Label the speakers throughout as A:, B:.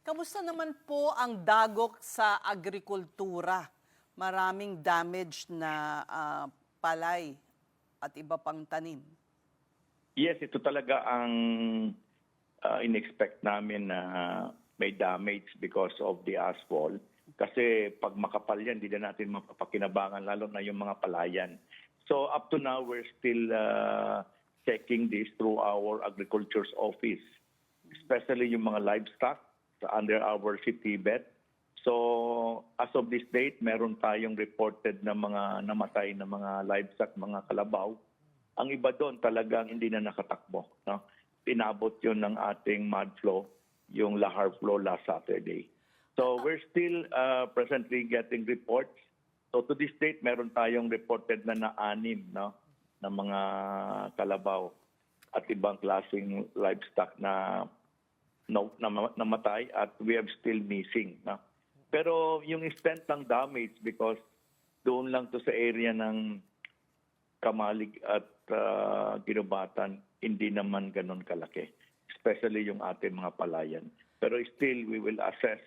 A: Kamusta naman po ang dagok sa agrikultura? Maraming damage na palay at iba pang tanim.
B: Yes, ito talaga ang in-expect namin na may damage because of the asphalt. Kasi pag makapal yan, hindi na natin mapapakinabangan, lalo na yung mga palayan. So up to now, we're still checking this through our agriculture's office, especially yung mga livestock under our city vet. So as of this date, meron tayong reported na mga namatay na mga livestock, mga kalabaw. Ang iba doon talagang hindi na nakatakbo. No? Inabot yun ng ating mud flow, yung lahar flow last Saturday. So we're still presently getting reports. So to this date, meron tayong reported na na-anim, no? Na mga kalabaw at ibang klaseng livestock na namatay, at we have still missing. No? Pero yung extent ng damage, because doon lang to sa area ng Kamalig at Ginubatan, hindi naman ganun kalaki. Especially yung ating mga palayan. Pero still, we will assess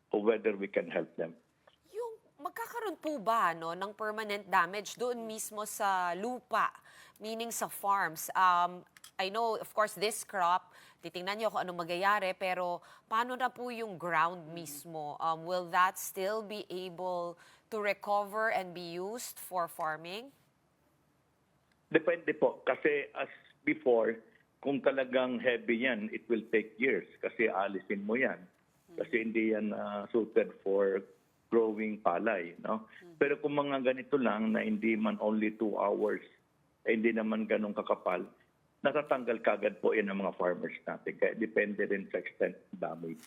B: whether we can help them.
C: Yung magkakaroon po ba ng permanent damage doon mismo sa lupa, meaning sa farms? I know, of course, this crop, titingnan niyo kung anong magyayari, pero paano na po yung ground mismo? Will that still be able to recover and be used for farming?
B: Depende po. Kasi as before, kung talagang heavy yan, it will take years kasi alisin mo yan. Kasi hindi yan suited for growing palay. No? Pero kung mga ganito lang na hindi man only 2 hours, hindi naman ganun kakapal, natatanggal kagad po yan ng mga farmers natin. Kaya depende rin sa extent ng damage.